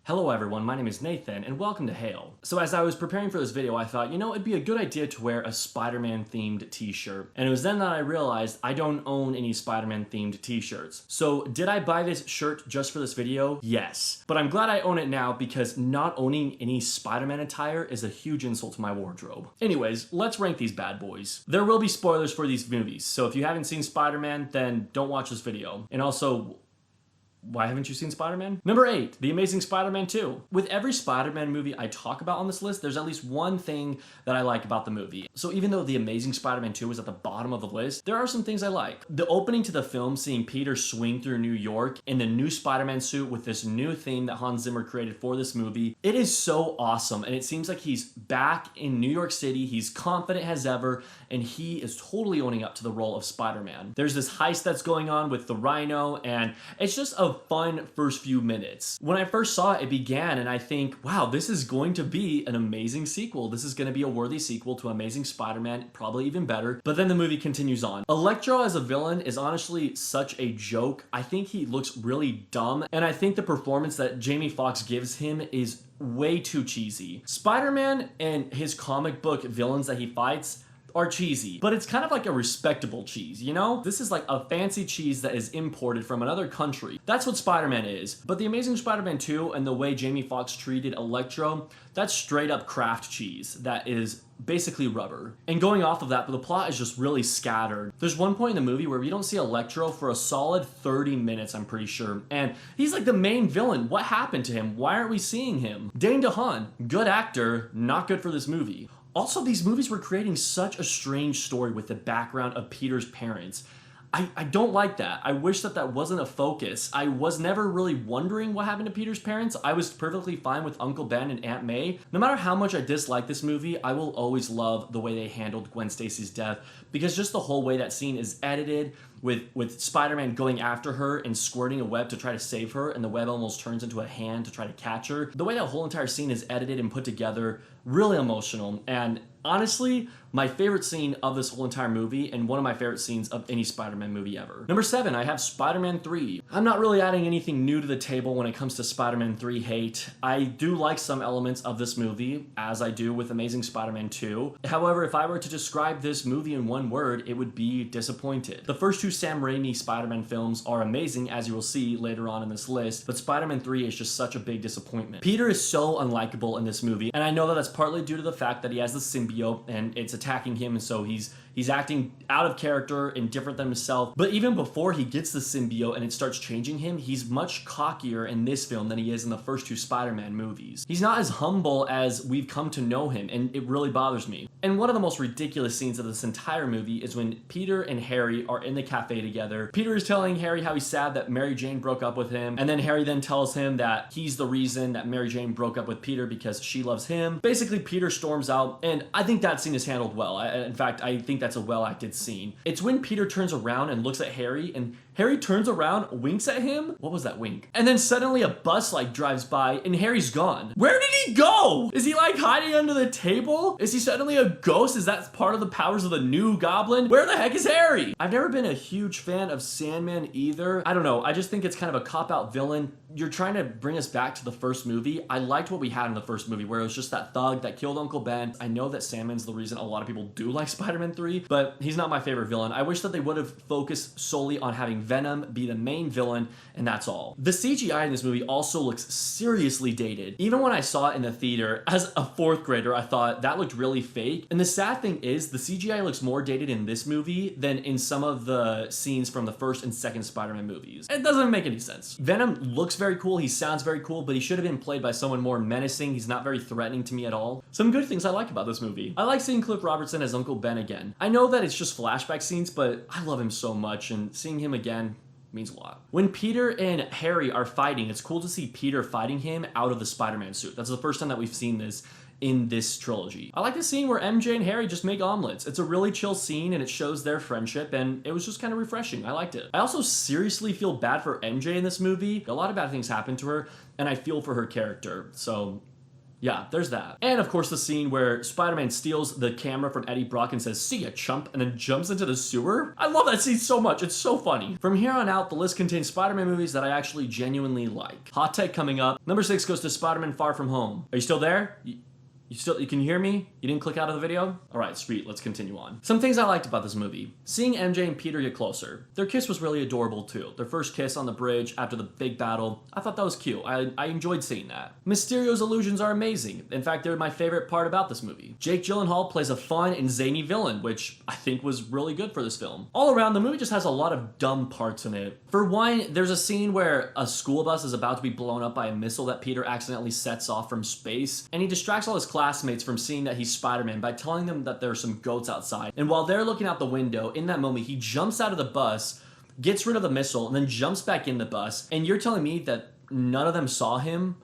Hello everyone, my name is Nathan, and welcome to Hail. So as I was preparing for this video, I thought, it'd be a good idea to wear a Spider-Man themed t-shirt. And it was then that I realized I don't own any Spider-Man themed t-shirts. So did I buy this shirt just for this video? Yes. But I'm glad I own it now because not owning any Spider-Man attire is a huge insult to my wardrobe. Anyways, let's rank these bad boys. There will be spoilers for these movies, so if you haven't seen Spider-Man, then don't watch this video. And also, why haven't you seen Spider-Man? Number 8, The Amazing Spider-Man 2. With every Spider-Man movie I talk about on this list, there's at least one thing that I like about the movie. So even though The Amazing Spider-Man 2 is at the bottom of the list, there are some things I like. The opening to the film, seeing Peter swing through New York in the new Spider-Man suit with this new theme that Hans Zimmer created for this movie, it is so awesome, and it seems like he's back in New York City, he's confident as ever, and he is totally owning up to the role of Spider-Man. There's this heist that's going on with the Rhino, and it's just a fun first few minutes. When I first saw it, it began and I think, wow, this is going to be an amazing sequel. This is going to be a worthy sequel to Amazing Spider-Man, probably even better. But then the movie continues on. Electro as a villain is honestly such a joke. I think he looks really dumb, and I think the performance that Jamie Foxx gives him is way too cheesy. Spider-Man and his comic book villains that he fights are cheesy, but it's kind of like a respectable cheese, you know? This is like a fancy cheese that is imported from another country. That's what Spider-Man is. But The Amazing Spider-Man 2 and the way Jamie Foxx treated Electro, that's straight up Kraft cheese that is basically rubber. And going off of that, the plot is just really scattered. There's one point in the movie where we don't see Electro for a solid 30 minutes, I'm pretty sure. And he's like the main villain. What happened to him? Why aren't we seeing him? Dane DeHaan, good actor, not good for this movie. Also, these movies were creating such a strange story with the background of Peter's parents. I don't like that. I wish that that wasn't a focus. I was never really wondering what happened to Peter's parents. I was perfectly fine with Uncle Ben and Aunt May. No matter how much I dislike this movie, I will always love the way they handled Gwen Stacy's death, because just the whole way that scene is edited with Spider-Man going after her and squirting a web to try to save her, and the web almost turns into a hand to try to catch her. The way that whole entire scene is edited and put together, really emotional, and honestly, my favorite scene of this whole entire movie, and one of my favorite scenes of any Spider-Man movie ever. Number 7, I have Spider-Man 3. I'm not really adding anything new to the table when it comes to Spider-Man 3 hate. I do like some elements of this movie, as I do with Amazing Spider-Man 2. However, if I were to describe this movie in one word, it would be disappointed. The first two Sam Raimi Spider-Man films are amazing, as you will see later on in this list, but Spider-Man 3 is just such a big disappointment. Peter is so unlikable in this movie, and I know that that's partly due to the fact that he has the symbiote and it's attacking him, and so he's acting out of character and different than himself. But even before he gets the symbiote and it starts changing him, he's much cockier in this film than he is in the first two Spider-Man movies. He's not as humble as we've come to know him, and it really bothers me. And one of the most ridiculous scenes of this entire movie is when Peter and Harry are in the cafe together. Peter is telling Harry how he's sad that Mary Jane broke up with him, and then Harry then tells him that he's the reason that Mary Jane broke up with Peter because she loves him. Basically, Peter storms out, and I think that scene is handled well. In fact, I think that's a well-acted scene. It's when Peter turns around and looks at Harry, and Harry turns around, winks at him. What was that wink? And then suddenly a bus drives by and Harry's gone. Where did he go? Is he hiding under the table? Is he suddenly a ghost? Is that part of the powers of the new Goblin? Where the heck is Harry? I've never been a huge fan of Sandman either. I don't know. I just think it's kind of a cop-out villain. You're trying to bring us back to the first movie. I liked what we had in the first movie, where it was just that thug that killed Uncle Ben. I know that Sandman's the reason a lot of people do like Spider-Man 3, but he's not my favorite villain. I wish that they would have focused solely on having Venom be the main villain, and that's all. The CGI in this movie also looks seriously dated. Even when I saw it in the theater as a 4th grader, I thought that looked really fake. And the sad thing is, the CGI looks more dated in this movie than in some of the scenes from the first and second Spider-Man movies. It doesn't make any sense. Venom looks very cool, he sounds very cool, but he should have been played by someone more menacing. He's not very threatening to me at all. Some good things I like about this movie. I like seeing Cliff Robertson as Uncle Ben again. I know that it's just flashback scenes, but I love him so much, and seeing him again means a lot. When Peter and Harry are fighting, it's cool to see Peter fighting him out of the Spider-Man suit. That's the first time that we've seen this in this trilogy. I like the scene where MJ and Harry just make omelets. It's a really chill scene and it shows their friendship, and it was just kind of refreshing. I liked it. I also seriously feel bad for MJ in this movie. A lot of bad things happen to her and I feel for her character, so Yeah, there's that. And of course the scene where Spider-Man steals the camera from Eddie Brock and says, "See ya, chump," and then jumps into the sewer. I love that scene so much. It's so funny. From here on out, the list contains Spider-Man movies that I actually genuinely like. Hot take coming up. Number 6 goes to Spider-Man Far From Home. Are you still there? You can hear me? You didn't click out of the video? All right, sweet, let's continue on. Some things I liked about this movie. Seeing MJ and Peter get closer. Their kiss was really adorable too. Their first kiss on the bridge after the big battle. I thought that was cute. I enjoyed seeing that. Mysterio's illusions are amazing. In fact, they're my favorite part about this movie. Jake Gyllenhaal plays a fun and zany villain, which I think was really good for this film. All around, the movie just has a lot of dumb parts in it. For one, there's a scene where a school bus is about to be blown up by a missile that Peter accidentally sets off from space, and he distracts all his classmates from seeing that he's Spider-Man by telling them that there are some goats outside. And while they're looking out the window, in that moment, he jumps out of the bus, gets rid of the missile, and then jumps back in the bus. And you're telling me that none of them saw him?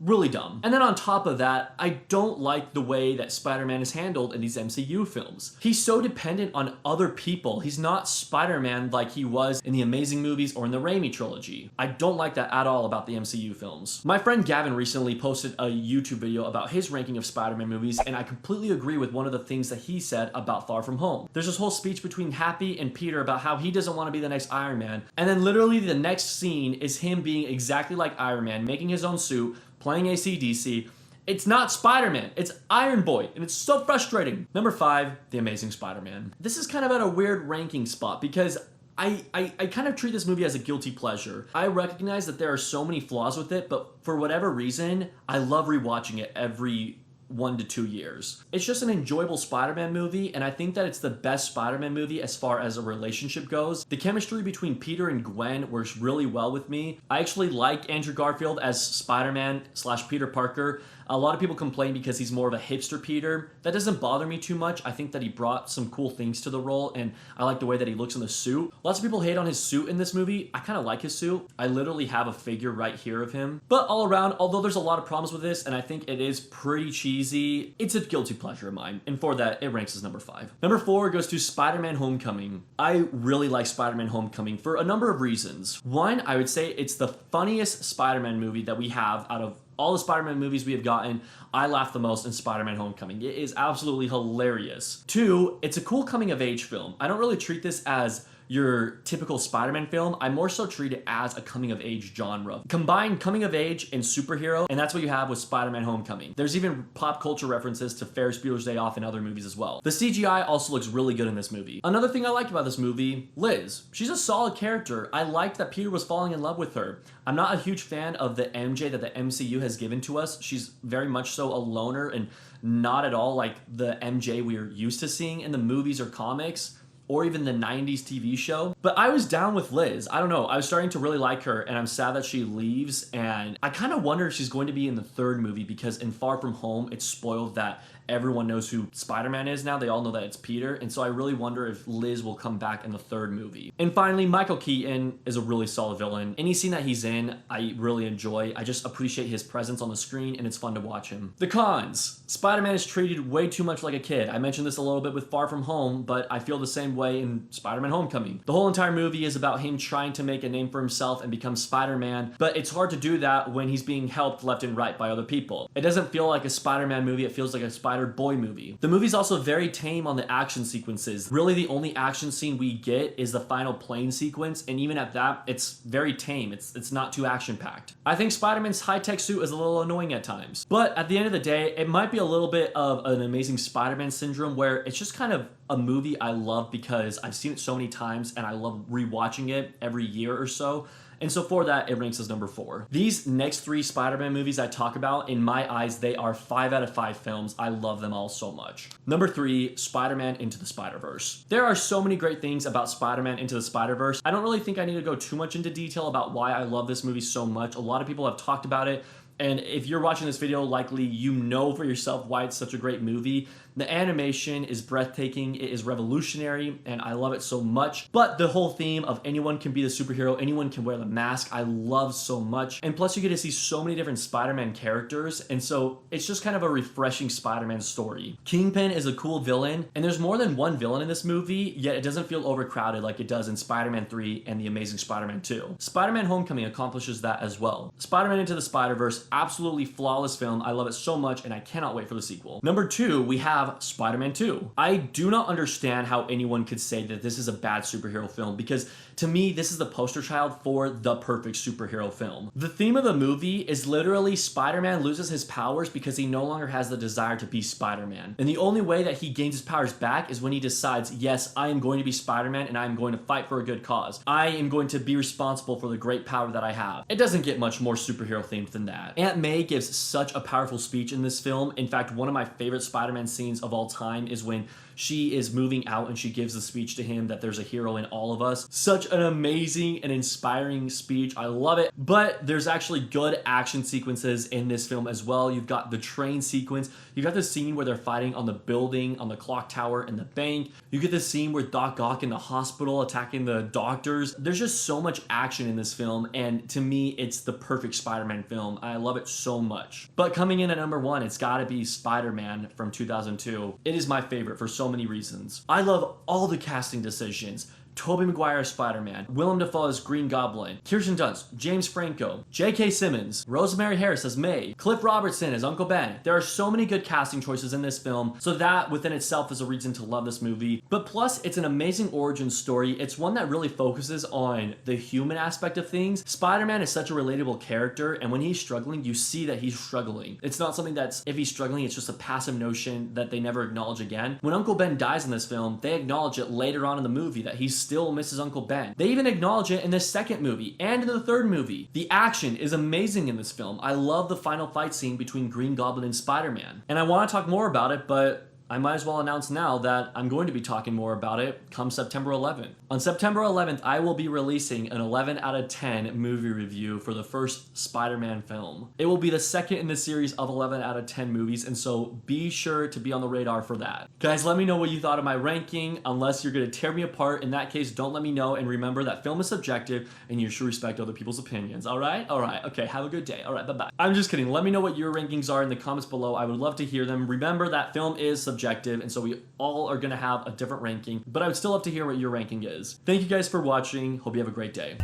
Really dumb. And then on top of that, I don't like the way that Spider-Man is handled in these MCU films. He's so dependent on other people. He's not Spider-Man like he was in the Amazing movies or in the Raimi trilogy. I don't like that at all about the MCU films. My friend Gavin recently posted a YouTube video about his ranking of Spider-Man movies, and I completely agree with one of the things that he said about Far From Home. There's this whole speech between Happy and Peter about how he doesn't want to be the next Iron Man, and then literally the next scene is him being exactly like Iron Man, making his own suit, playing AC/DC. It's not Spider-Man, it's Iron Boy, and it's so frustrating. Number 5, The Amazing Spider-Man. This is kind of at a weird ranking spot because I kind of treat this movie as a guilty pleasure. I recognize that there are so many flaws with it, but for whatever reason, I love rewatching it every 1 to 2 years. It's just an enjoyable Spider-Man movie, and I think that it's the best Spider-Man movie as far as a relationship goes. The chemistry between Peter and Gwen works really well with me. I actually like Andrew Garfield as Spider-Man / Peter Parker. A lot of people complain because he's more of a hipster Peter. That doesn't bother me too much. I think that he brought some cool things to the role, and I like the way that he looks in the suit. Lots of people hate on his suit in this movie. I kind of like his suit. I literally have a figure right here of him. But all around, although there's a lot of problems with this, and I think it is pretty cheesy, it's a guilty pleasure of mine, and for that, it ranks as number 5. Number 4 goes to Spider-Man Homecoming. I really like Spider-Man Homecoming for a number of reasons. One, I would say it's the funniest Spider-Man movie that we have out of all the Spider-Man movies we have gotten. I laughed the most in Spider-Man Homecoming. It is absolutely hilarious. 2, it's a cool coming-of-age film. I don't really treat this as your typical Spider-Man film. I more so treat it as a coming-of-age genre. Combine coming-of-age and superhero, and that's what you have with Spider-Man Homecoming. There's even pop culture references to Ferris Bueller's Day Off and other movies as well. The CGI also looks really good in this movie. Another thing I liked about this movie, Liz. She's a solid character. I liked that Peter was falling in love with her. I'm not a huge fan of the MJ that the MCU has given to us. She's very much so a loner and not at all like the MJ we're used to seeing in the movies or comics, or even the 90s TV show. But I was down with Liz. I don't know, I was starting to really like her, and I'm sad that she leaves, and I kind of wonder if she's going to be in the 3rd movie, because in Far From Home, it's spoiled that everyone knows who Spider-Man is now. They all know that it's Peter, and so I really wonder if Liz will come back in the 3rd movie. And finally, Michael Keaton is a really solid villain. Any scene that he's in, I really enjoy. I just appreciate his presence on the screen, and it's fun to watch him. The cons. Spider-Man is treated way too much like a kid. I mentioned this a little bit with Far From Home, but I feel the same way in Spider-Man Homecoming. The whole entire movie is about him trying to make a name for himself and become Spider-Man, but it's hard to do that when he's being helped left and right by other people. It doesn't feel like a Spider-Man movie, it feels like a Spider-Boy movie. The movie's also very tame on the action sequences. Really, the only action scene we get is the final plane sequence, and even at that, it's very tame. It's not too action-packed. I think Spider-Man's high-tech suit is a little annoying at times, but at the end of the day, it might be a little bit of an Amazing Spider-Man syndrome, where it's just kind of a movie I love because I've seen it so many times and I love rewatching it every year or so. And so for that, it ranks as number 4. These next 3 Spider-Man movies I talk about, in my eyes, they are 5 out of 5 films. I love them all so much. Number 3, Spider-Man Into the Spiderverse. There are so many great things about Spider-Man Into the Spiderverse. I don't really think I need to go too much into detail about why I love this movie so much. A lot of people have talked about it, and if you're watching this video, likely you know for yourself why it's such a great movie. The animation is breathtaking, it is revolutionary, and I love it so much. But the whole theme of anyone can be the superhero, anyone can wear the mask, I love so much. And plus you get to see so many different Spider-Man characters, and so it's just kind of a refreshing Spider-Man story. Kingpin is a cool villain, and there's more than one villain in this movie, yet it doesn't feel overcrowded like it does in Spider-Man 3 and The Amazing Spider-Man 2. Spider-Man Homecoming accomplishes that as well. Spider-Man Into the Spider-Verse absolutely flawless film. I love it so much, and I cannot wait for the sequel. Number 2, we have Spider-Man 2. I do not understand how anyone could say that this is a bad superhero film, because to me, this is the poster child for the perfect superhero film. The theme of the movie is literally Spider-Man loses his powers because he no longer has the desire to be Spider-Man. And the only way that he gains his powers back is when he decides, yes, I am going to be Spider-Man and I am going to fight for a good cause. I am going to be responsible for the great power that I have. It doesn't get much more superhero themed than that. Aunt May gives such a powerful speech in this film. In fact, one of my favorite Spider-Man scenes of all time is when she is moving out and she gives the speech to him that there's a hero in all of us. Such an amazing and inspiring speech. I love it. But there's actually good action sequences in this film as well. You've got the train sequence. You've got the scene where they're fighting on the building, on the clock tower, and the bank. You get the scene where Doc Ock in the hospital attacking the doctors. There's just so much action in this film, and to me, it's the perfect Spider-Man film. I love it so much. But coming in at number 1, it's gotta be Spider-Man from 2002. It is my favorite for so many reasons. I love all the casting decisions. Tobey Maguire as Spider-Man, Willem Dafoe as Green Goblin, Kirsten Dunst, James Franco, J.K. Simmons, Rosemary Harris as May, Cliff Robertson as Uncle Ben. There are so many good casting choices in this film, so that within itself is a reason to love this movie. But plus, it's an amazing origin story. It's one that really focuses on the human aspect of things. Spider-Man is such a relatable character, and when he's struggling, you see that he's struggling. It's not something that's, if he's struggling, it's just a passive notion that they never acknowledge again. When Uncle Ben dies in this film, they acknowledge it later on in the movie that he's still misses Uncle Ben. They even acknowledge it in the second movie and in the third movie. The action is amazing in this film. I love the final fight scene between Green Goblin and Spider-Man. And I want to talk more about it, but I might as well announce now that I'm going to be talking more about it come September 11th. On September 11th, I will be releasing an 11 out of 10 movie review for the first Spider-Man film. It will be the second in the series of 11 out of 10 movies, and so be sure to be on the radar for that. Guys, let me know what you thought of my ranking. Unless you're going to tear me apart, in that case, don't let me know, and remember that film is subjective and you should respect other people's opinions, alright? Alright, okay, have a good day. Alright, bye-bye. I'm just kidding. Let me know what your rankings are in the comments below. I would love to hear them. Remember that film is subjective, and so we all are going to have a different ranking, but I would still love to hear what your ranking is. Thank you guys for watching. Hope you have a great day.